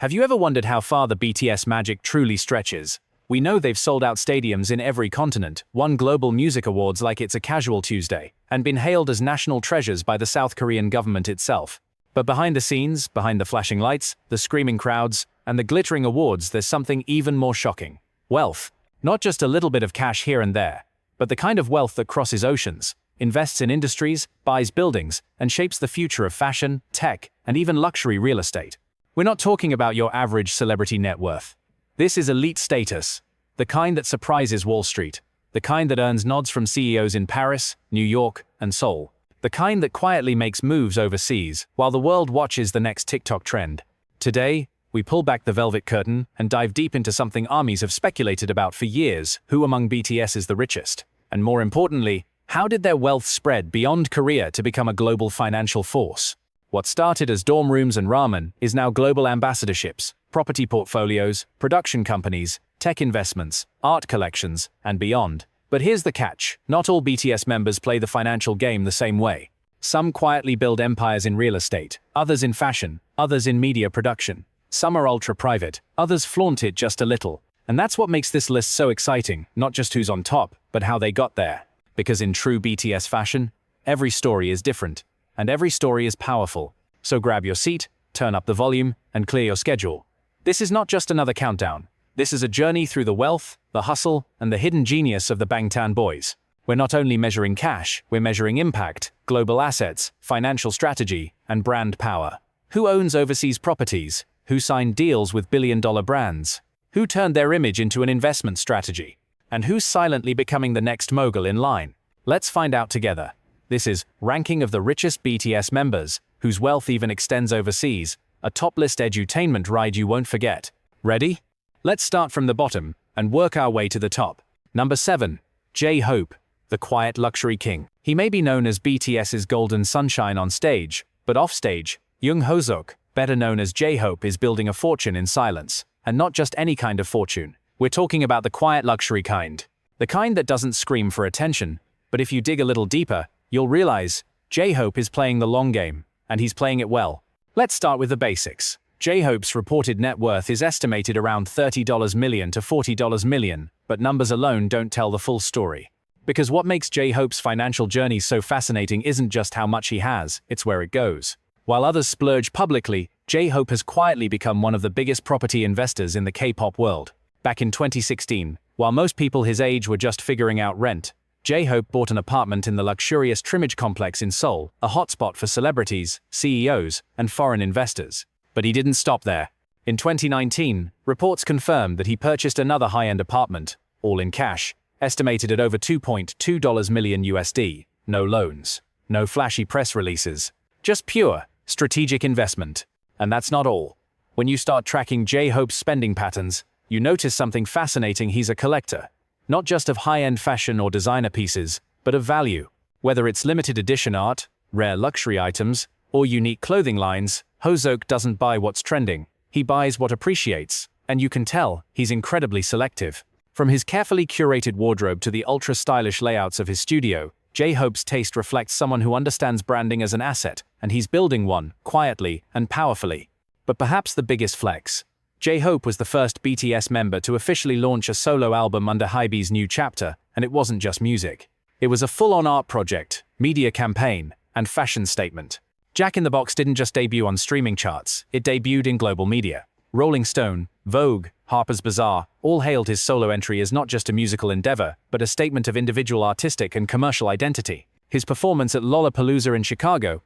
Have you ever wondered how far the BTS magic truly stretches? We know they've sold out stadiums in every continent, won global music awards like it's a casual Tuesday, and been hailed as national treasures by the South Korean government itself. But behind the scenes, behind the flashing lights, the screaming crowds, and the glittering awards, there's something even more shocking. Wealth. Not just a little bit of cash here and there, but the kind of wealth that crosses oceans, invests in industries, buys buildings, and shapes the future of fashion, tech, and even luxury real estate. We're not talking about your average celebrity net worth. This is elite status, the kind that surprises Wall Street, the kind that earns nods from CEOs in Paris, New York, and Seoul, the kind that quietly makes moves overseas while the world watches the next TikTok trend. Today, we pull back the velvet curtain and dive deep into something armies have speculated about for years: who among BTS is the richest? And more importantly, how did their wealth spread beyond Korea to become a global financial force? What started as dorm rooms and ramen is now global ambassadorships, property portfolios, production companies, tech investments, art collections, and beyond. But here's the catch: not all BTS members play the financial game the same way. Some quietly build empires in real estate, others in fashion, others in media production. Some are ultra-private, others flaunt it just a little. And that's what makes this list so exciting, not just who's on top, but how they got there. Because in true BTS fashion, every story is different, and every story is powerful. So grab your seat, turn up the volume, and clear your schedule. This is not just another countdown. This is a journey through the wealth, the hustle, and the hidden genius of the Bangtan boys. We're not only measuring cash, we're measuring impact, global assets, financial strategy, and brand power. Who owns overseas properties? Who signed deals with billion-dollar brands? Who turned their image into an investment strategy? And who's silently becoming the next mogul in line? Let's find out together. This is Ranking of the Richest BTS Members, whose wealth even extends overseas, a top-list edutainment ride you won't forget. Ready? Let's start from the bottom and work our way to the top. Number 7. J-Hope, the quiet luxury king. He may be known as BTS's golden sunshine on stage, but offstage, Jungkook, better known as J-Hope, is building a fortune in silence. And not just any kind of fortune. We're talking about the quiet luxury kind. The kind that doesn't scream for attention, but if you dig a little deeper, you'll realize J-Hope is playing the long game, and he's playing it well. Let's start with the basics. J-Hope's reported net worth is estimated around $30 million to $40 million, but numbers alone don't tell the full story. Because what makes J-Hope's financial journey so fascinating isn't just how much he has, it's where it goes. While others splurge publicly, J-Hope has quietly become one of the biggest property investors in the K-pop world. Back in 2016, while most people his age were just figuring out rent, J-Hope bought an apartment in the luxurious Trimage complex in Seoul, a hotspot for celebrities, CEOs, and foreign investors. But he didn't stop there. In 2019, reports confirmed that he purchased another high-end apartment, all in cash, estimated at over $2.2 million USD. No loans, no flashy press releases, just pure, strategic investment. And that's not all. When you start tracking J-Hope's spending patterns, you notice something fascinating. He's a collector. Not just of high-end fashion or designer pieces, but of value. Whether it's limited edition art, rare luxury items, or unique clothing lines, Jungkook doesn't buy what's trending. He buys what appreciates, and you can tell he's incredibly selective. From his carefully curated wardrobe to the ultra-stylish layouts of his studio, J-Hope's taste reflects someone who understands branding as an asset, and he's building one, quietly and powerfully. But perhaps the biggest flex. J-Hope was the first BTS member to officially launch a solo album under Hybe's new chapter, and it wasn't just music. It was a full-on art project, media campaign, and fashion statement. Jack in the Box didn't just debut on streaming charts, it debuted in global media. Rolling Stone, Vogue, Harper's Bazaar all hailed his solo entry as not just a musical endeavor, but a statement of individual artistic and commercial identity. His performance at Lollapalooza in Chicago,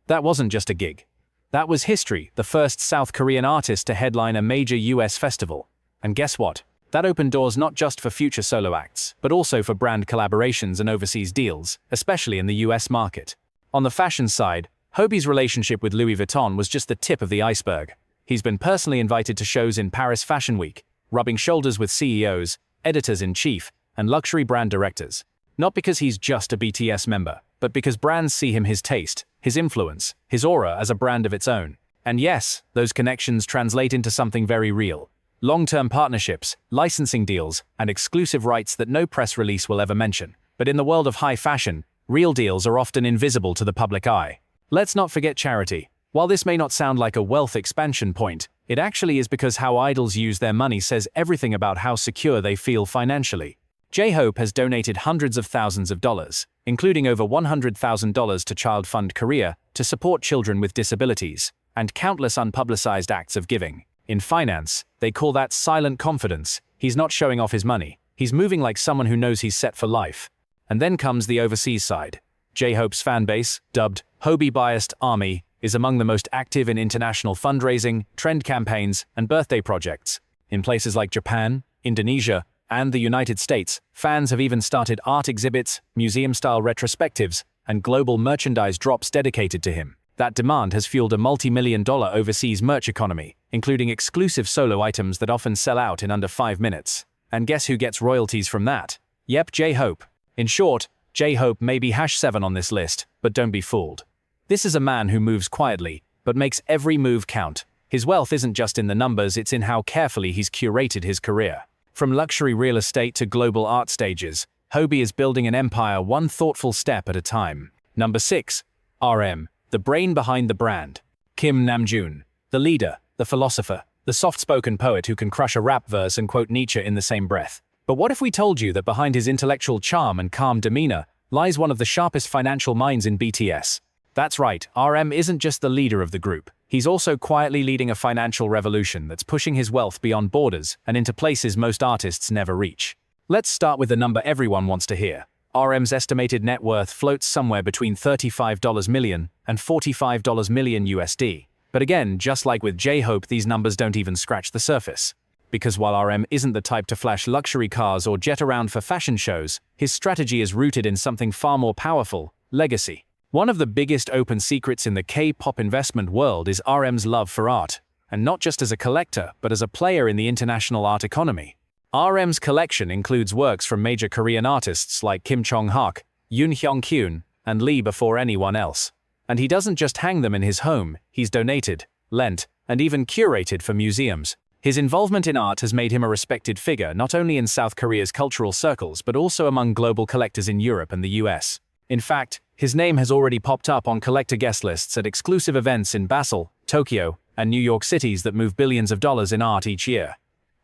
that wasn't just a gig. That was history, the first South Korean artist to headline a major US festival. And guess what? That opened doors not just for future solo acts, but also for brand collaborations and overseas deals, especially in the US market. On the fashion side, Hybe's relationship with Louis Vuitton was just the tip of the iceberg. He's been personally invited to shows in Paris Fashion Week, rubbing shoulders with CEOs, editors-in-chief, and luxury brand directors. Not because he's just a BTS member, but because brands see him his taste, his influence, his aura as a brand of its own. And yes, those connections translate into something very real. Long-term partnerships, licensing deals, and exclusive rights that no press release will ever mention. But in the world of high fashion, real deals are often invisible to the public eye. Let's not forget charity. While this may not sound like a wealth expansion point, It actually is because how idols use their money says everything about how secure they feel financially. J-Hope has donated hundreds of thousands of dollars, including over $100,000 to Child Fund Korea to support children with disabilities, and countless unpublicized acts of giving. In finance, they call that silent confidence. He's not showing off his money. He's moving like someone who knows he's set for life. And then comes the overseas side. J-Hope's fanbase, dubbed Hobie-biased Army, is among the most active in international fundraising, trend campaigns, and birthday projects. In places like Japan, Indonesia, and the United States, fans have even started art exhibits, museum-style retrospectives, and global merchandise drops dedicated to him. That demand has fueled a multi-million-dollar overseas merch economy, including exclusive solo items that often sell out in under 5 minutes. And guess who gets royalties from that? Yep, J-Hope. In short, J-Hope may be #7 on this list, but don't be fooled. This is a man who moves quietly, but makes every move count. His wealth isn't just in the numbers, it's in how carefully he's curated his career. From luxury real estate to global art stages, Hobie is building an empire one thoughtful step at a time. Number 6. RM, the brain behind the brand. Kim Namjoon, the leader, the philosopher, the soft-spoken poet who can crush a rap verse and quote Nietzsche in the same breath. But what if we told you that behind his intellectual charm and calm demeanor lies one of the sharpest financial minds in BTS? That's right, RM isn't just the leader of the group. He's also quietly leading a financial revolution that's pushing his wealth beyond borders and into places most artists never reach. Let's start with the number everyone wants to hear. RM's estimated net worth floats somewhere between $35 million and $45 million USD. But again, just like with J-Hope, these numbers don't even scratch the surface. Because while RM isn't the type to flash luxury cars or jet around for fashion shows, his strategy is rooted in something far more powerful: legacy. One of the biggest open secrets in the K-pop investment world is RM's love for art, and not just as a collector, but as a player in the international art economy. RM's collection includes works from major Korean artists like Kim Chong-hak, Yoon Hyung-kyun, and Lee before anyone else. And he doesn't just hang them in his home, he's donated, lent, and even curated for museums. His involvement in art has made him a respected figure not only in South Korea's cultural circles but also among global collectors in Europe and the US. In fact, his name has already popped up on collector guest lists at exclusive events in Basel, Tokyo, and New York cities that move billions of dollars in art each year.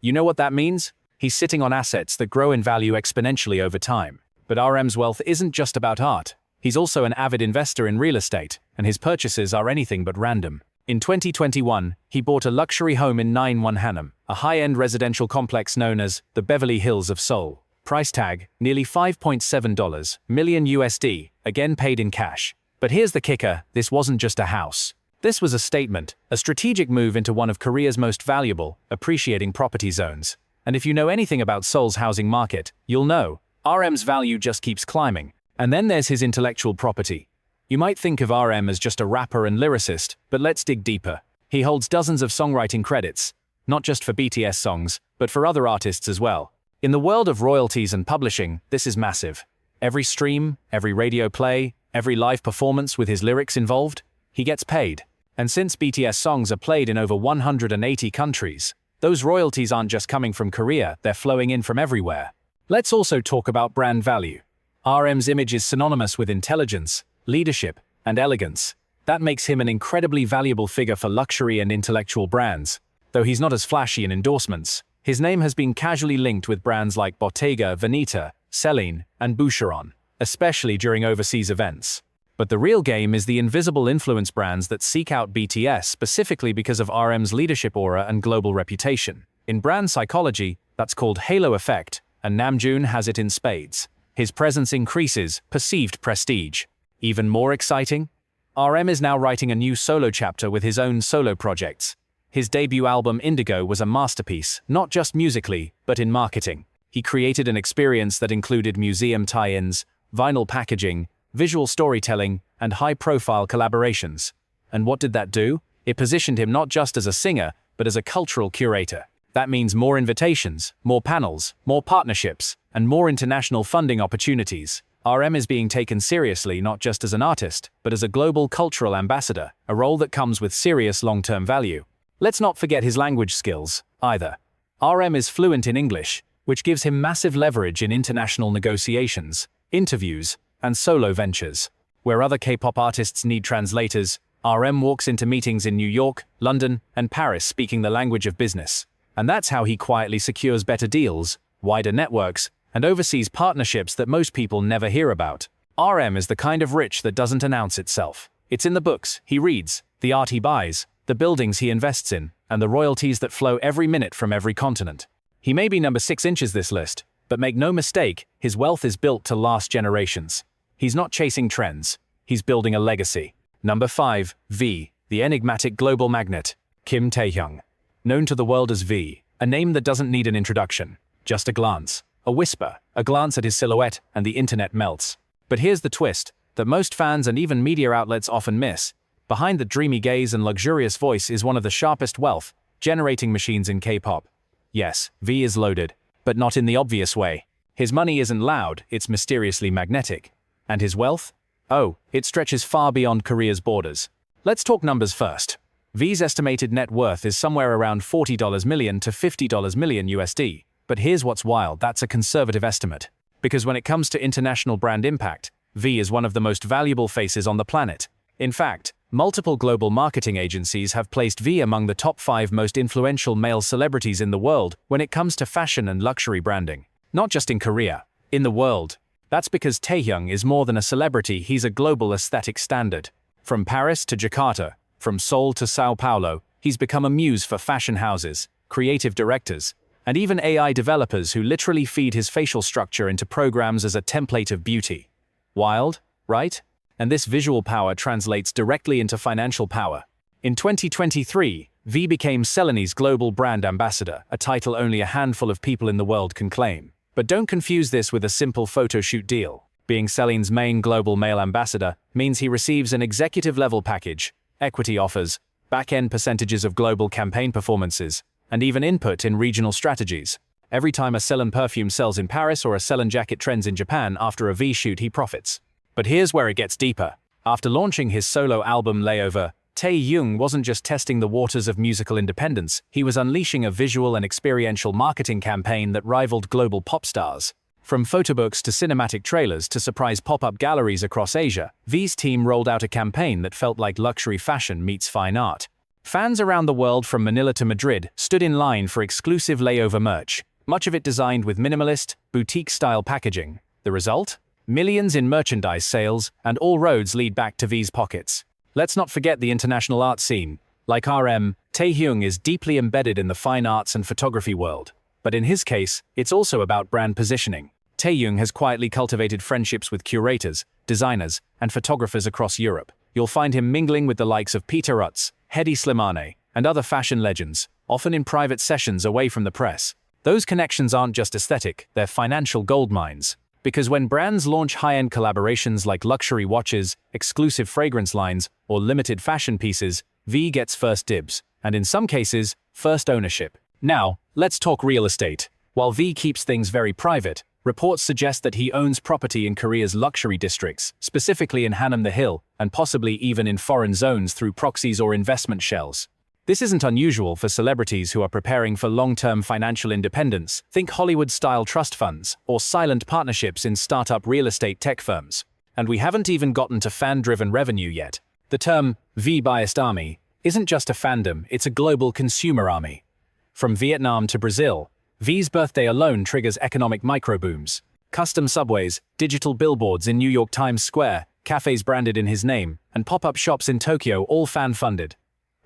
You know what that means? He's sitting on assets that grow in value exponentially over time. But RM's wealth isn't just about art. He's also an avid investor in real estate, and his purchases are anything but random. In 2021, he bought a luxury home in Hanam, a high-end residential complex known as the Beverly Hills of Seoul. Price tag, nearly $5.7 million USD, again paid in cash. But here's the kicker, this wasn't just a house. This was a statement, a strategic move into one of Korea's most valuable, appreciating property zones. And if you know anything about Seoul's housing market, you'll know, RM's value just keeps climbing. And then there's his intellectual property. You might think of RM as just a rapper and lyricist, but let's dig deeper. He holds dozens of songwriting credits, not just for BTS songs, but for other artists as well. In the world of royalties and publishing, this is massive. Every stream, every radio play, every live performance with his lyrics involved, he gets paid. And since BTS songs are played in over 180 countries, those royalties aren't just coming from Korea, they're flowing in from everywhere. Let's also talk about brand value. RM's image is synonymous with intelligence, leadership, and elegance. That makes him an incredibly valuable figure for luxury and intellectual brands. Though he's not as flashy in endorsements, his name has been casually linked with brands like Bottega Veneta, Celine, and Boucheron, especially during overseas events. But the real game is the invisible influence brands that seek out BTS specifically because of RM's leadership aura and global reputation. In brand psychology, that's called halo effect, and Namjoon has it in spades. His presence increases perceived prestige. Even more exciting? RM is now writing a new solo chapter with his own solo projects. His debut album Indigo was a masterpiece, not just musically, but in marketing. He created an experience that included museum tie-ins, vinyl packaging, visual storytelling, and high-profile collaborations. And what did that do? It positioned him not just as a singer, but as a cultural curator. That means more invitations, more panels, more partnerships, and more international funding opportunities. RM is being taken seriously not just as an artist, but as a global cultural ambassador, a role that comes with serious long-term value. Let's not forget his language skills, either. RM is fluent in English, which gives him massive leverage in international negotiations, interviews, and solo ventures. Where other K-pop artists need translators, RM walks into meetings in New York, London, and Paris speaking the language of business. And that's how he quietly secures better deals, wider networks, and overseas partnerships that most people never hear about. RM is the kind of rich that doesn't announce itself. It's in the books he reads, the art he buys, the buildings he invests in, and the royalties that flow every minute from every continent. He may be number 6 inches this list, but make no mistake, his wealth is built to last generations. He's not chasing trends, he's building a legacy. Number 5, V, the enigmatic global magnet, Kim Taehyung. Known to the world as V, a name that doesn't need an introduction, just a glance, a whisper, a glance at his silhouette, and the internet melts. But here's the twist, that most fans and even media outlets often miss. Behind the dreamy gaze and luxurious voice is one of the sharpest wealth-generating machines in K-pop. Yes, V is loaded, but not in the obvious way. His money isn't loud, it's mysteriously magnetic. And his wealth? Oh, it stretches far beyond Korea's borders. Let's talk numbers first. V's estimated net worth is somewhere around $40 million to $50 million USD. But here's what's wild, that's a conservative estimate. Because when it comes to international brand impact, V is one of the most valuable faces on the planet. In fact, multiple global marketing agencies have placed V among the top 5 most influential male celebrities in the world when it comes to fashion and luxury branding. Not just in Korea, in the world. That's because Taehyung is more than a celebrity, he's a global aesthetic standard. From Paris to Jakarta, from Seoul to Sao Paulo, he's become a muse for fashion houses, creative directors, and even AI developers who literally feed his facial structure into programs as a template of beauty. Wild, right? And this visual power translates directly into financial power. In 2023, V became Celanese Global Brand Ambassador, a title only a handful of people in the world can claim. But don't confuse this with a simple photo shoot deal. Being Celanese's main global male ambassador means he receives an executive-level package, equity offers, back-end percentages of global campaign performances, and even input in regional strategies. Every time a Celan perfume sells in Paris or a Celan jacket trends in Japan after a V shoot, he profits. But here's where it gets deeper. After launching his solo album Layover, Taehyung wasn't just testing the waters of musical independence, he was unleashing a visual and experiential marketing campaign that rivaled global pop stars. From photobooks to cinematic trailers to surprise pop-up galleries across Asia, V's team rolled out a campaign that felt like luxury fashion meets fine art. Fans around the world from Manila to Madrid stood in line for exclusive Layover merch, much of it designed with minimalist, boutique-style packaging. The result? Millions in merchandise sales, and all roads lead back to V's pockets. Let's not forget the international art scene. Like RM, Taehyung is deeply embedded in the fine arts and photography world. But in his case, it's also about brand positioning. Taehyung has quietly cultivated friendships with curators, designers, and photographers across Europe. You'll find him mingling with the likes of Peter Rutz, Hedi Slimane, and other fashion legends, often in private sessions away from the press. Those connections aren't just aesthetic, they're financial goldmines. Because when brands launch high-end collaborations like luxury watches, exclusive fragrance lines, or limited fashion pieces, V gets first dibs, and in some cases, first ownership. Now, let's talk real estate. While V keeps things very private, reports suggest that he owns property in Korea's luxury districts, specifically in Hanam the Hill, and possibly even in foreign zones through proxies or investment shells. This isn't unusual for celebrities who are preparing for long-term financial independence. Think Hollywood-style trust funds or silent partnerships in startup real estate tech firms. And we haven't even gotten to fan-driven revenue yet. The term V-biased army isn't just a fandom, it's a global consumer army. From Vietnam to Brazil, V's birthday alone triggers economic microbooms. Custom subways, digital billboards in New York Times Square, cafes branded in his name, and pop-up shops in Tokyo, all fan-funded.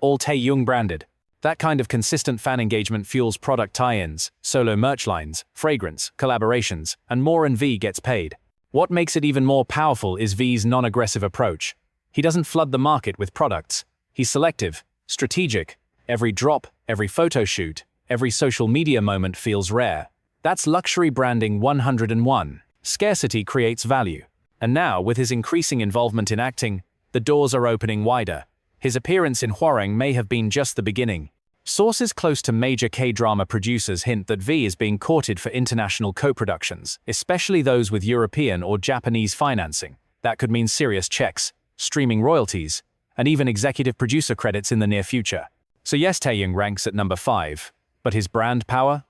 All Taehyung branded. That kind of consistent fan engagement fuels product tie-ins, solo merch lines, fragrance, collaborations, and more, and V gets paid. What makes it even more powerful is V's non-aggressive approach. He doesn't flood the market with products. He's selective, strategic. Every drop, every photo shoot, every social media moment feels rare. That's luxury branding 101. Scarcity creates value. And now, with his increasing involvement in acting, the doors are opening wider. His appearance in Hwarang may have been just the beginning. Sources close to major K-drama producers hint that V is being courted for international co-productions, especially those with European or Japanese financing. That could mean serious checks, streaming royalties, and even executive producer credits in the near future. So yes, Taehyung ranks at number 5. But his brand power?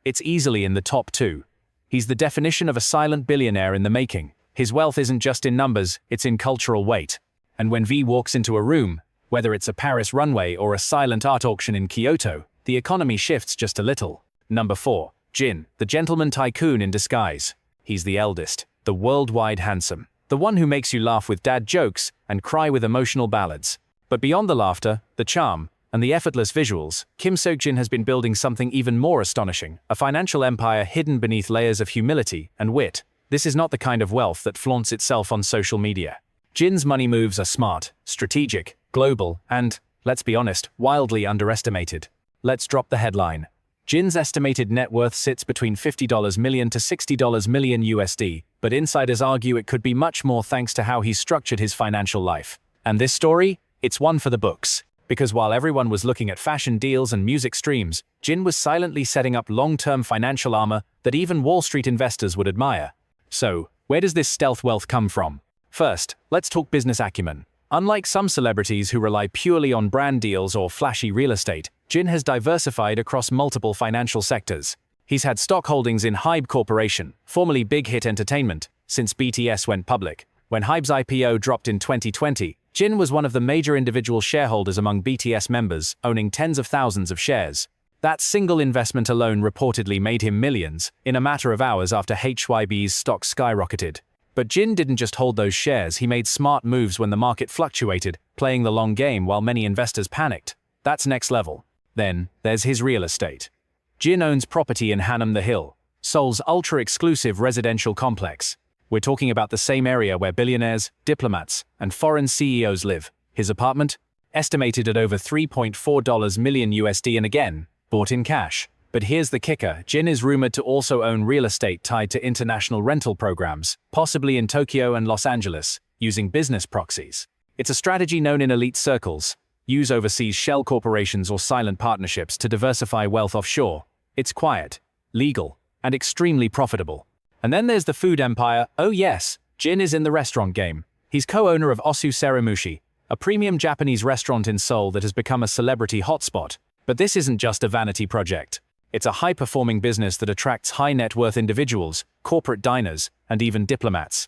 It's easily in the top 2. He's the definition of a silent billionaire in the making. His wealth isn't just in numbers, it's in cultural weight. And when V walks into a room, Whether it's a Paris runway or a silent art auction in Kyoto, the economy shifts just a little. Number 4. Jin, the gentleman tycoon in disguise. He's the eldest, the worldwide handsome, the one who makes you laugh with dad jokes and cry with emotional ballads. But beyond the laughter, the charm, and the effortless visuals, Kim Seokjin has been building something even more astonishing, a financial empire hidden beneath layers of humility and wit. This is not the kind of wealth that flaunts itself on social media. Jin's money moves are smart, strategic, global, and, let's be honest, wildly underestimated. Let's drop the headline. Jin's estimated net worth sits between $50 million to $60 million USD, but insiders argue it could be much more thanks to how he's structured his financial life. And this story? It's one for the books. Because while everyone was looking at fashion deals and music streams, Jin was silently setting up long-term financial armor that even Wall Street investors would admire. So, where does this stealth wealth come from? First, let's talk business acumen. Unlike some celebrities who rely purely on brand deals or flashy real estate, Jin has diversified across multiple financial sectors. He's had stock holdings in Hybe Corporation, formerly Big Hit Entertainment, since BTS went public. When Hybe's IPO dropped in 2020, Jin was one of the major individual shareholders among BTS members, owning tens of thousands of shares. That single investment alone reportedly made him millions in a matter of hours after HYB's stock skyrocketed. But Jin didn't just hold those shares, he made smart moves when the market fluctuated, playing the long game while many investors panicked. That's next level. Then, there's his real estate. Jin owns property in Hanam the Hill, Seoul's ultra-exclusive residential complex. We're talking about the same area where billionaires, diplomats, and foreign CEOs live. His apartment? Estimated at over $3.4 million USD and again, bought in cash. But here's the kicker, Jin is rumored to also own real estate tied to international rental programs, possibly in Tokyo and Los Angeles, using business proxies. It's a strategy known in elite circles. Use overseas shell corporations or silent partnerships to diversify wealth offshore. It's quiet, legal, and extremely profitable. And then there's the food empire. Oh yes, Jin is in the restaurant game. He's co-owner of Osu Seramushi, a premium Japanese restaurant in Seoul that has become a celebrity hotspot. But this isn't just a vanity project. It's a high-performing business that attracts high-net-worth individuals, corporate diners, and even diplomats.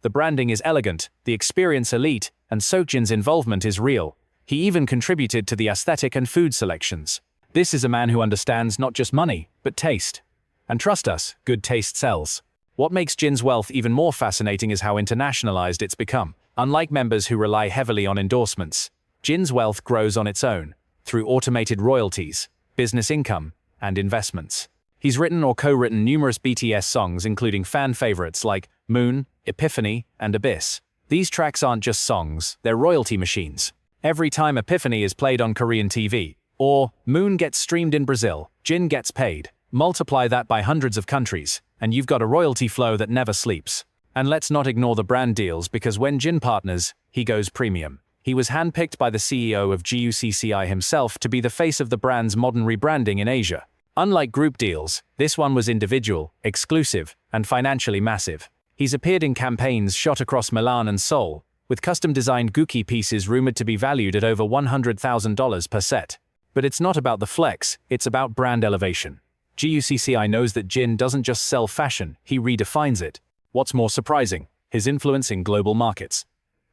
The branding is elegant, the experience elite, and Seokjin's involvement is real. He even contributed to the aesthetic and food selections. This is a man who understands not just money, but taste. And trust us, good taste sells. What makes Jin's wealth even more fascinating is how internationalized it's become. Unlike members who rely heavily on endorsements, Jin's wealth grows on its own, through automated royalties, business income, and investments. He's written or co-written numerous BTS songs including fan favorites like Moon, Epiphany, and Abyss. These tracks aren't just songs, they're royalty machines. Every time Epiphany is played on Korean TV, or Moon gets streamed in Brazil, Jin gets paid. Multiply that by hundreds of countries, and you've got a royalty flow that never sleeps. And let's not ignore the brand deals because when Jin partners, he goes premium. He was handpicked by the CEO of GUCCI himself to be the face of the brand's modern rebranding in Asia. Unlike group deals, this one was individual, exclusive, and financially massive. He's appeared in campaigns shot across Milan and Seoul, with custom-designed Gucci pieces rumored to be valued at over $100,000 per set. But it's not about the flex, it's about brand elevation. GUCCI knows that Jin doesn't just sell fashion, he redefines it. What's more surprising? His influence in global markets.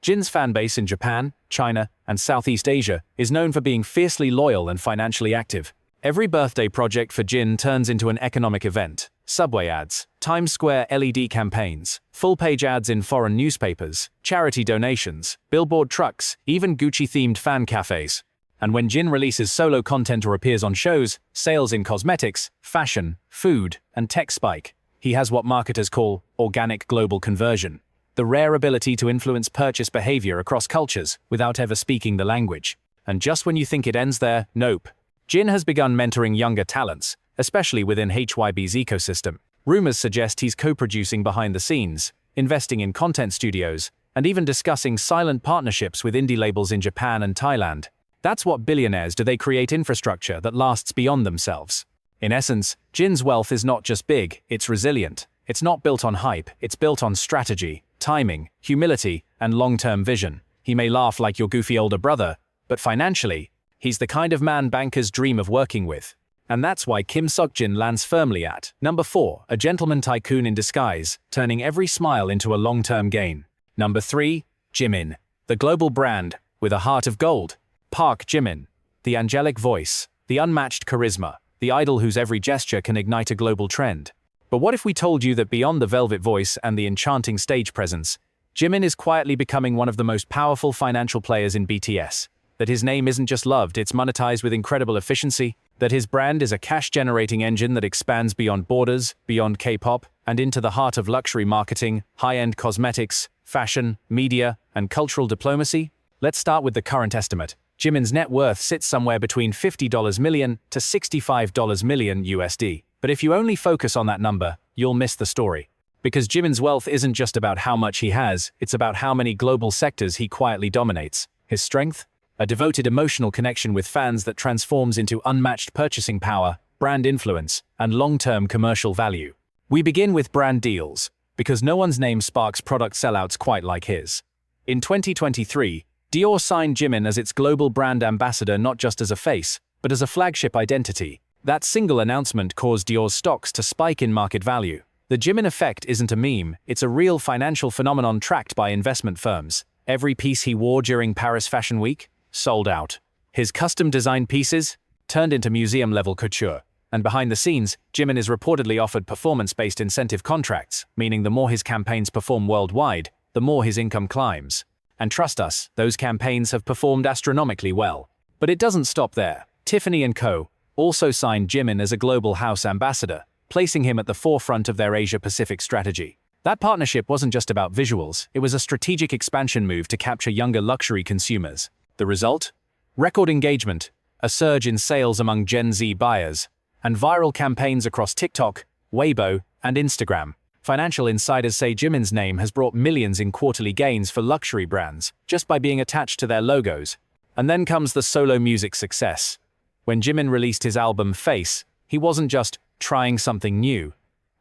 Jin's fanbase in Japan, China, and Southeast Asia is known for being fiercely loyal and financially active. Every birthday project for Jin turns into an economic event. Subway ads, Times Square LED campaigns, full-page ads in foreign newspapers, charity donations, billboard trucks, even Gucci-themed fan cafes. And when Jin releases solo content or appears on shows, sales in cosmetics, fashion, food, and tech spike. He has what marketers call organic global conversion, the rare ability to influence purchase behavior across cultures without ever speaking the language. And just when you think it ends there, nope. Jin has begun mentoring younger talents, especially within HYB's ecosystem. Rumors suggest he's co-producing behind the scenes, investing in content studios, and even discussing silent partnerships with indie labels in Japan and Thailand. That's what billionaires do, they create infrastructure that lasts beyond themselves. In essence, Jin's wealth is not just big, it's resilient. It's not built on hype, it's built on strategy, timing, humility, and long-term vision. He may laugh like your goofy older brother, but financially, he's the kind of man bankers dream of working with. And that's why Kim Seokjin lands firmly at number 4, a gentleman tycoon in disguise, turning every smile into a long-term gain. Number 3, Jimin, the global brand, with a heart of gold. Park Jimin, the angelic voice, the unmatched charisma, the idol whose every gesture can ignite a global trend. But what if we told you that beyond the velvet voice and the enchanting stage presence, Jimin is quietly becoming one of the most powerful financial players in BTS? That his name isn't just loved, it's monetized with incredible efficiency, that his brand is a cash-generating engine that expands beyond borders, beyond K-pop, and into the heart of luxury marketing, high-end cosmetics, fashion, media, and cultural diplomacy? Let's start with the current estimate. Jimin's net worth sits somewhere between $50 million to $65 million USD. But if you only focus on that number, you'll miss the story. Because Jimin's wealth isn't just about how much he has, it's about how many global sectors he quietly dominates. His strength? A devoted emotional connection with fans that transforms into unmatched purchasing power, brand influence, and long-term commercial value. We begin with brand deals, because no one's name sparks product sellouts quite like his. In 2023, Dior signed Jimin as its global brand ambassador not just as a face, but as a flagship identity. That single announcement caused Dior's stocks to spike in market value. The Jimin effect isn't a meme, it's a real financial phenomenon tracked by investment firms. Every piece he wore during Paris Fashion Week sold out. His custom-designed pieces turned into museum-level couture. And behind the scenes, Jimin is reportedly offered performance-based incentive contracts, meaning the more his campaigns perform worldwide, the more his income climbs. And trust us, those campaigns have performed astronomically well. But it doesn't stop there. Tiffany & Co. also signed Jimin as a global house ambassador, placing him at the forefront of their Asia-Pacific strategy. That partnership wasn't just about visuals, it was a strategic expansion move to capture younger luxury consumers. The result? Record engagement, a surge in sales among Gen Z buyers, and viral campaigns across TikTok, Weibo, and Instagram. Financial insiders say Jimin's name has brought millions in quarterly gains for luxury brands, just by being attached to their logos. And then comes the solo music success. When Jimin released his album Face, he wasn't just trying something new.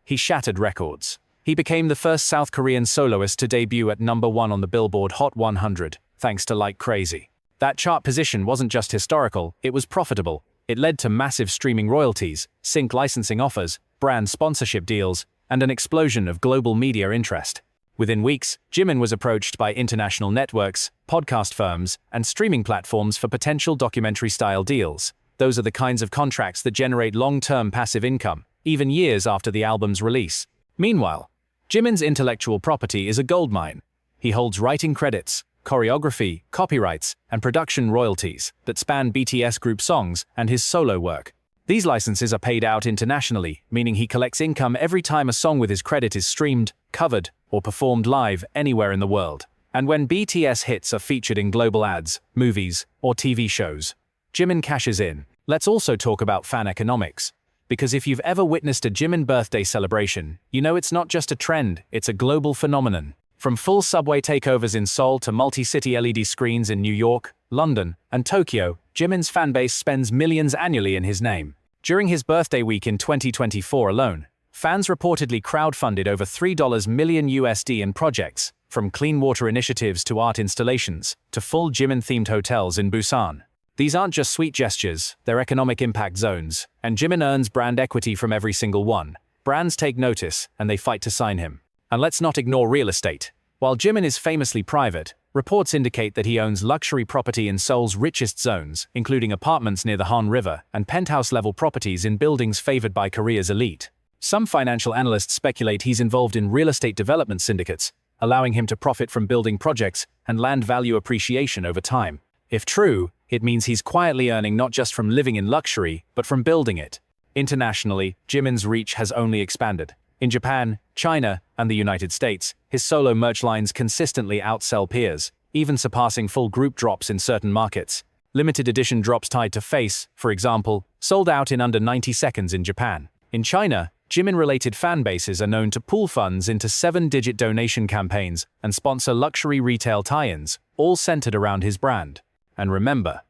He shattered records. He became the first South Korean soloist to debut at #1 on the Billboard Hot 100, thanks to Like Crazy. That chart position wasn't just historical, it was profitable. It led to massive streaming royalties, sync licensing offers, brand sponsorship deals, and an explosion of global media interest. Within weeks, Jimin was approached by international networks, podcast firms, and streaming platforms for potential documentary-style deals. Those are the kinds of contracts that generate long-term passive income, even years after the album's release. Meanwhile, Jimin's intellectual property is a goldmine. He holds writing credits, choreography, copyrights, and production royalties that span BTS group songs and his solo work. These licenses are paid out internationally, meaning he collects income every time a song with his credit is streamed, covered, or performed live anywhere in the world. And when BTS hits are featured in global ads, movies, or TV shows, Jimin cashes in. Let's also talk about fan economics. Because if you've ever witnessed a Jimin birthday celebration, you know it's not just a trend, it's a global phenomenon. From full subway takeovers in Seoul to multi-city LED screens in New York, London, and Tokyo, Jimin's fanbase spends millions annually in his name. During his birthday week in 2024 alone, fans reportedly crowdfunded over $3 million USD in projects, from clean water initiatives to art installations, to full Jimin-themed hotels in Busan. These aren't just sweet gestures, they're economic impact zones, and Jimin earns brand equity from every single one. Brands take notice, and they fight to sign him. And let's not ignore real estate. While Jimin is famously private, reports indicate that he owns luxury property in Seoul's richest zones, including apartments near the Han River and penthouse-level properties in buildings favored by Korea's elite. Some financial analysts speculate he's involved in real estate development syndicates, allowing him to profit from building projects and land value appreciation over time. If true, it means he's quietly earning not just from living in luxury, but from building it. Internationally, Jimin's reach has only expanded. In Japan, China, and the United States, his solo merch lines consistently outsell peers, even surpassing full group drops in certain markets. Limited edition drops tied to Face, for example, sold out in under 90 seconds in Japan. In China, Jimin-related fan bases are known to pool funds into 7-digit donation campaigns and sponsor luxury retail tie-ins, all centered around his brand. And remember,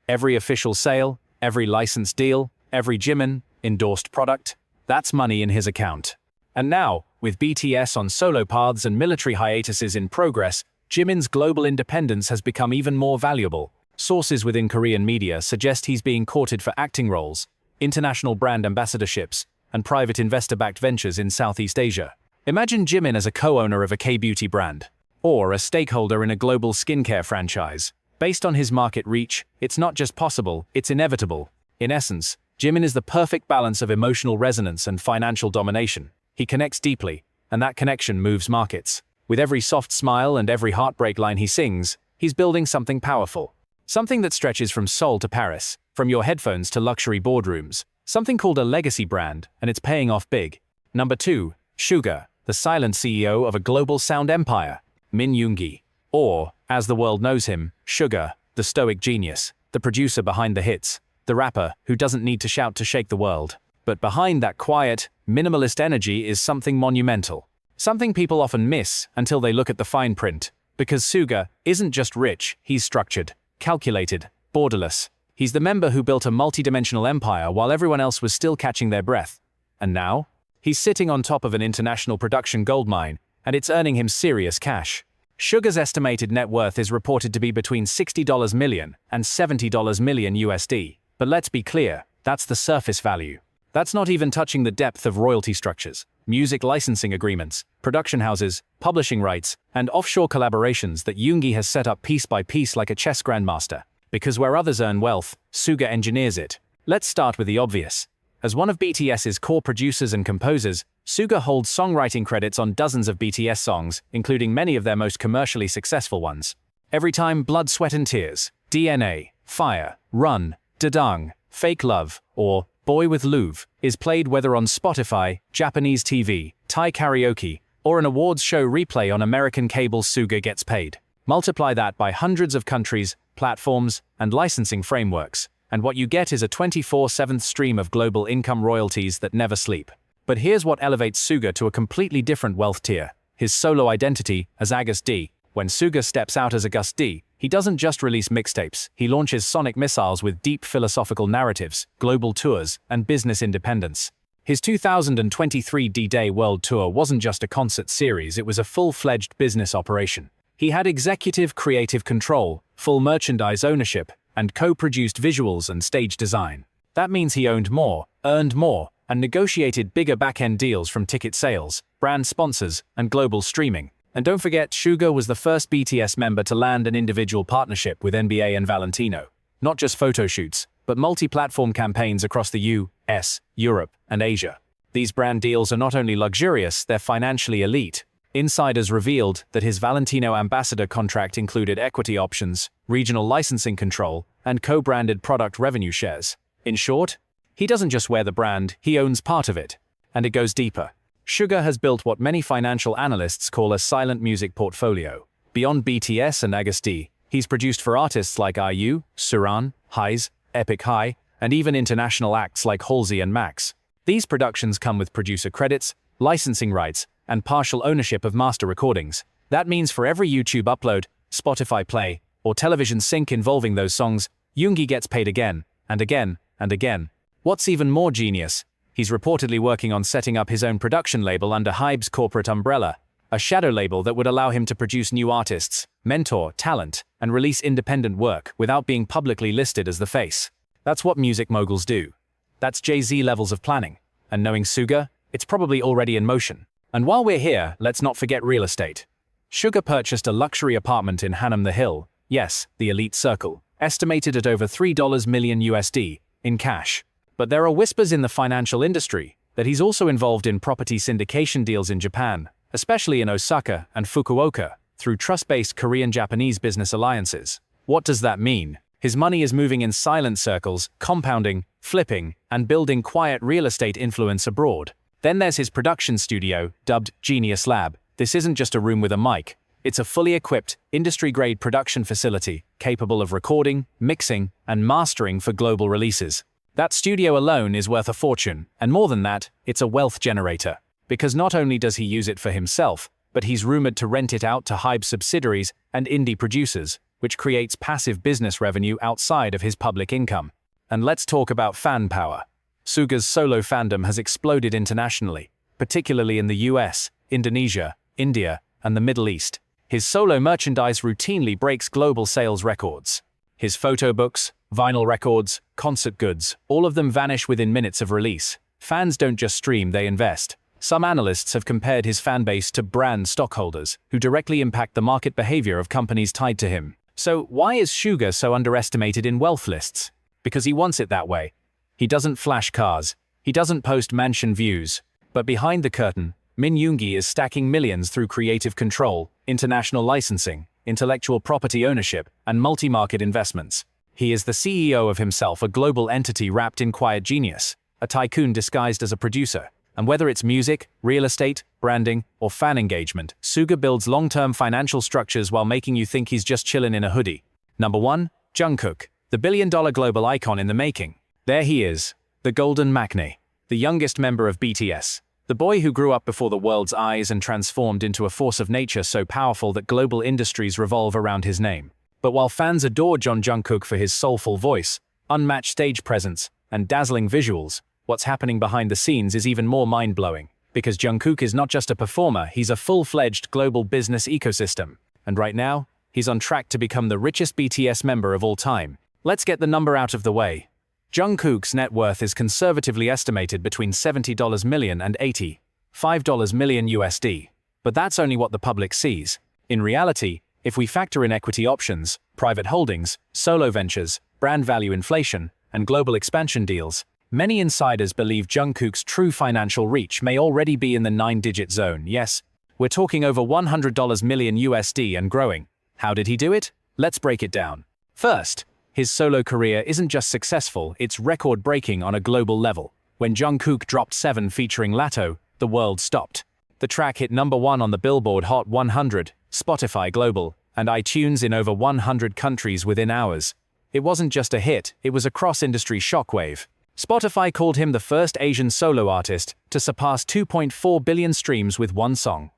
every official sale, every licensed deal, every Jimin-endorsed product, that's money in his account. And now, with BTS on solo paths and military hiatuses in progress, Jimin's global independence has become even more valuable. Sources within Korean media suggest he's being courted for acting roles, international brand ambassadorships, and private investor-backed ventures in Southeast Asia. Imagine Jimin as a co-owner of a K-beauty brand, or a stakeholder in a global skincare franchise. Based on his market reach, it's not just possible, it's inevitable. In essence, Jimin is the perfect balance of emotional resonance and financial domination. He connects deeply, and that connection moves markets. With every soft smile and every heartbreak line he sings, he's building something powerful. Something that stretches from Seoul to Paris, from your headphones to luxury boardrooms. Something called a legacy brand, and it's paying off big. Number 2. Suga, the silent CEO of a global sound empire. Min Yoongi. Or, as the world knows him, Suga, the stoic genius, the producer behind the hits, the rapper who doesn't need to shout to shake the world. But behind that quiet, minimalist energy is something monumental. Something people often miss until they look at the fine print. Because Suga isn't just rich, he's structured, calculated, borderless. He's the member who built a multidimensional empire while everyone else was still catching their breath. And now? He's sitting on top of an international production goldmine, and it's earning him serious cash. Suga's estimated net worth is reported to be between $60 million and $70 million USD. But let's be clear, that's the surface value. That's not even touching the depth of royalty structures, music licensing agreements, production houses, publishing rights, and offshore collaborations that Yoongi has set up piece by piece like a chess grandmaster. Because where others earn wealth, Suga engineers it. Let's start with the obvious. As one of BTS's core producers and composers, Suga holds songwriting credits on dozens of BTS songs, including many of their most commercially successful ones. Every time Blood, Sweat and Tears, DNA, Fire, Run, Dadang, Fake Love, or Boy with Louvre is played, whether on Spotify, Japanese TV, Thai karaoke, or an awards show replay on American cable, Suga gets paid. Multiply that by hundreds of countries, platforms, and licensing frameworks, and what you get is a 24/7 stream of global income royalties that never sleep. But here's what elevates Suga to a completely different wealth tier: his solo identity as August D. When Suga steps out as August D, he doesn't just release mixtapes, he launches sonic missiles with deep philosophical narratives, global tours, and business independence. His 2023 D-Day World Tour wasn't just a concert series, it was a full-fledged business operation. He had executive creative control, full merchandise ownership, and co-produced visuals and stage design. That means he owned more, earned more, and negotiated bigger back-end deals from ticket sales, brand sponsors, and global streaming. And don't forget, Suga was the first BTS member to land an individual partnership with NBA and Valentino. Not just photo shoots, but multi-platform campaigns across the US, Europe, and Asia. These brand deals are not only luxurious, they're financially elite. Insiders revealed that his Valentino ambassador contract included equity options, regional licensing control, and co-branded product revenue shares. In short, he doesn't just wear the brand, he owns part of it. And it goes deeper. Suga has built what many financial analysts call a silent music portfolio. Beyond BTS and August D, he's produced for artists like IU, Suran, Highs, Epic High, and even international acts like Halsey and Max. These productions come with producer credits, licensing rights, and partial ownership of master recordings. That means for every YouTube upload, Spotify play, or television sync involving those songs, Yoongi gets paid again, and again, and again. What's even more genius? He's reportedly working on setting up his own production label under Hybe's corporate umbrella, a shadow label that would allow him to produce new artists, mentor talent, and release independent work without being publicly listed as the face. That's what music moguls do. That's Jay-Z levels of planning. And knowing Suga, it's probably already in motion. And while we're here, let's not forget real estate. Suga purchased a luxury apartment in Hanam the Hill, yes, the elite circle, estimated at over $3 million USD, in cash. But there are whispers in the financial industry that he's also involved in property syndication deals in Japan, especially in Osaka and Fukuoka, through trust-based Korean-Japanese business alliances. What does that mean? His money is moving in silent circles, compounding, flipping, and building quiet real estate influence abroad. Then there's his production studio, dubbed Genius Lab. This isn't just a room with a mic. It's a fully equipped, industry-grade production facility, capable of recording, mixing, and mastering for global releases. That studio alone is worth a fortune, and more than that, it's a wealth generator. Because not only does he use it for himself, but he's rumored to rent it out to Hybe subsidiaries and indie producers, which creates passive business revenue outside of his public income. And let's talk about fan power. Suga's solo fandom has exploded internationally, particularly in the US, Indonesia, India, and the Middle East. His solo merchandise routinely breaks global sales records. His photo books, vinyl records, concert goods, all of them vanish within minutes of release. Fans don't just stream, they invest. Some analysts have compared his fanbase to brand stockholders, who directly impact the market behavior of companies tied to him. So why is Suga so underestimated in wealth lists? Because he wants it that way. He doesn't flash cars. He doesn't post mansion views. But behind the curtain, Min Yoongi is stacking millions through creative control, international licensing, intellectual property ownership, and multi-market investments. He is the CEO of himself, a global entity wrapped in quiet genius, a tycoon disguised as a producer. And whether it's music, real estate, branding, or fan engagement, Suga builds long-term financial structures while making you think he's just chilling in a hoodie. Number 1. Jungkook, the billion-dollar global icon in the making. There he is, the golden maknae, the youngest member of BTS. The boy who grew up before the world's eyes and transformed into a force of nature so powerful that global industries revolve around his name. But while fans adore Jungkook for his soulful voice, unmatched stage presence, and dazzling visuals, what's happening behind the scenes is even more mind-blowing. Because Jungkook is not just a performer, he's a full-fledged global business ecosystem. And right now, he's on track to become the richest BTS member of all time. Let's get the number out of the way. Jungkook's net worth is conservatively estimated between $70 million and $85 million USD. But that's only what the public sees. In reality, if we factor in equity options, private holdings, solo ventures, brand value inflation, and global expansion deals, many insiders believe Jungkook's true financial reach may already be in the 9-digit zone. Yes, we're talking over $100 million USD and growing. How did he do it? Let's break it down. First, his solo career isn't just successful, it's record-breaking on a global level. When Jungkook dropped 7 featuring Lato, the world stopped. The track hit number 1 on the Billboard Hot 100, Spotify Global, and iTunes in over 100 countries within hours. It wasn't just a hit, it was a cross-industry shockwave. Spotify called him the first Asian solo artist to surpass 2.4 billion streams with one song.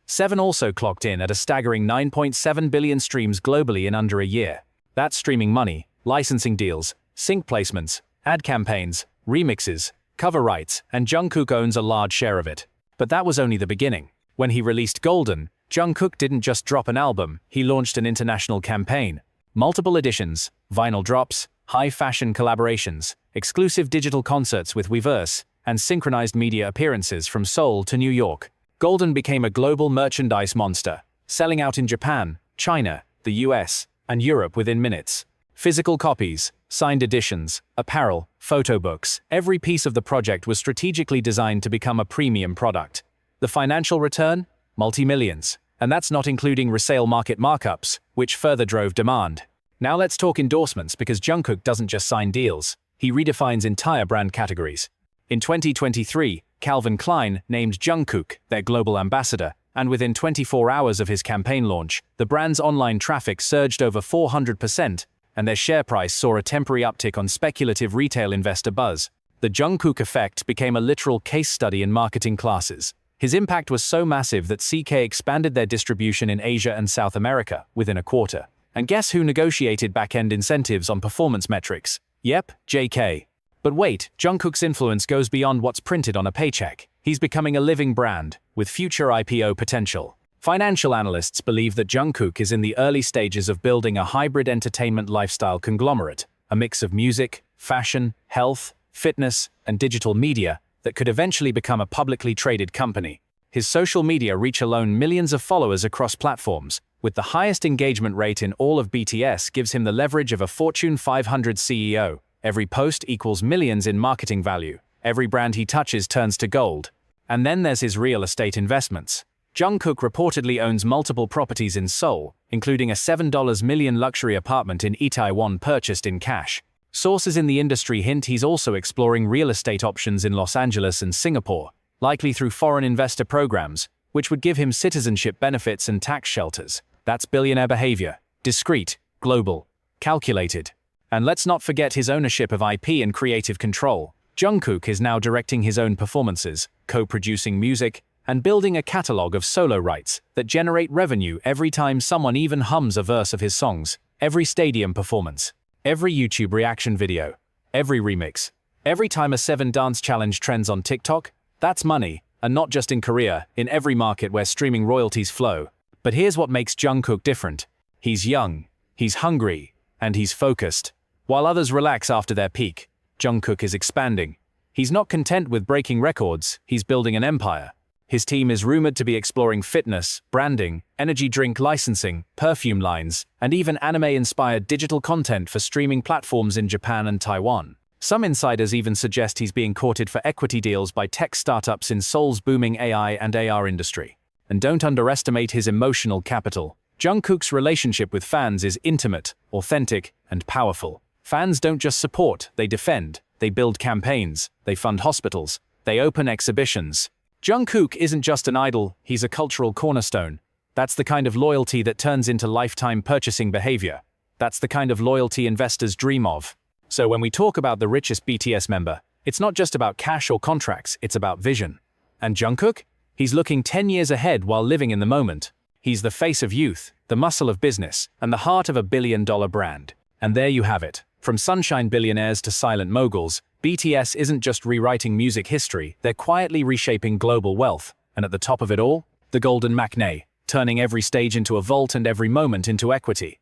7 also clocked in at a staggering 9.7 billion streams globally in under a year. That's streaming money, licensing deals, sync placements, ad campaigns, remixes, cover rights, and Jungkook owns a large share of it. But that was only the beginning. When he released Golden, Jungkook didn't just drop an album, he launched an international campaign. Multiple editions, vinyl drops, high-fashion collaborations, exclusive digital concerts with Weverse, and synchronized media appearances from Seoul to New York. Golden became a global merchandise monster, selling out in Japan, China, the US, and Europe within minutes. Physical copies, signed editions, apparel, photo books, every piece of the project was strategically designed to become a premium product. The financial return? Multi-millions. And that's not including resale market markups, which further drove demand. Now let's talk endorsements, because Jungkook doesn't just sign deals, he redefines entire brand categories. In 2023, Calvin Klein named Jungkook their global ambassador, and within 24 hours of his campaign launch, the brand's online traffic surged over 400%, and their share price saw a temporary uptick on speculative retail investor buzz. The Jungkook effect became a literal case study in marketing classes. His impact was so massive that CK expanded their distribution in Asia and South America within a quarter. And guess who negotiated back-end incentives on performance metrics? Yep, JK. But wait, Jungkook's influence goes beyond what's printed on a paycheck. He's becoming a living brand, with future IPO potential. Financial analysts believe that Jungkook is in the early stages of building a hybrid entertainment lifestyle conglomerate, a mix of music, fashion, health, fitness, and digital media that could eventually become a publicly traded company. His social media reach alone millions of followers across platforms, with the highest engagement rate in all of BTS gives him the leverage of a Fortune 500 CEO. Every post equals millions in marketing value. Every brand he touches turns to gold. And then there's his real estate investments. Jungkook reportedly owns multiple properties in Seoul, including a $7 million luxury apartment in Itaewon purchased in cash. Sources in the industry hint he's also exploring real estate options in Los Angeles and Singapore, likely through foreign investor programs, which would give him citizenship benefits and tax shelters. That's billionaire behavior. Discreet, global, calculated. And let's not forget his ownership of IP and creative control. Jungkook is now directing his own performances, co-producing music, and building a catalog of solo rights that generate revenue every time someone even hums a verse of his songs. Every stadium performance, every YouTube reaction video, every remix, every time a 7 dance challenge trends on TikTok, that's money, and not just in Korea, in every market where streaming royalties flow. But here's what makes Jungkook different. He's young, he's hungry, and he's focused. While others relax after their peak, Jungkook is expanding. He's not content with breaking records, he's building an empire. His team is rumored to be exploring fitness, branding, energy drink licensing, perfume lines, and even anime-inspired digital content for streaming platforms in Japan and Taiwan. Some insiders even suggest he's being courted for equity deals by tech startups in Seoul's booming AI and AR industry. And don't underestimate his emotional capital. Jungkook's relationship with fans is intimate, authentic, and powerful. Fans don't just support, they defend. They build campaigns, they fund hospitals, they open exhibitions. Jungkook isn't just an idol, he's a cultural cornerstone. That's the kind of loyalty that turns into lifetime purchasing behavior. That's the kind of loyalty investors dream of. So when we talk about the richest BTS member, it's not just about cash or contracts, it's about vision. And Jungkook? He's looking 10 years ahead while living in the moment. He's the face of youth, the muscle of business, and the heart of a billion-dollar brand. And there you have it. From sunshine billionaires to silent moguls, BTS isn't just rewriting music history, they're quietly reshaping global wealth. And at the top of it all, the golden matinee, turning every stage into a vault and every moment into equity.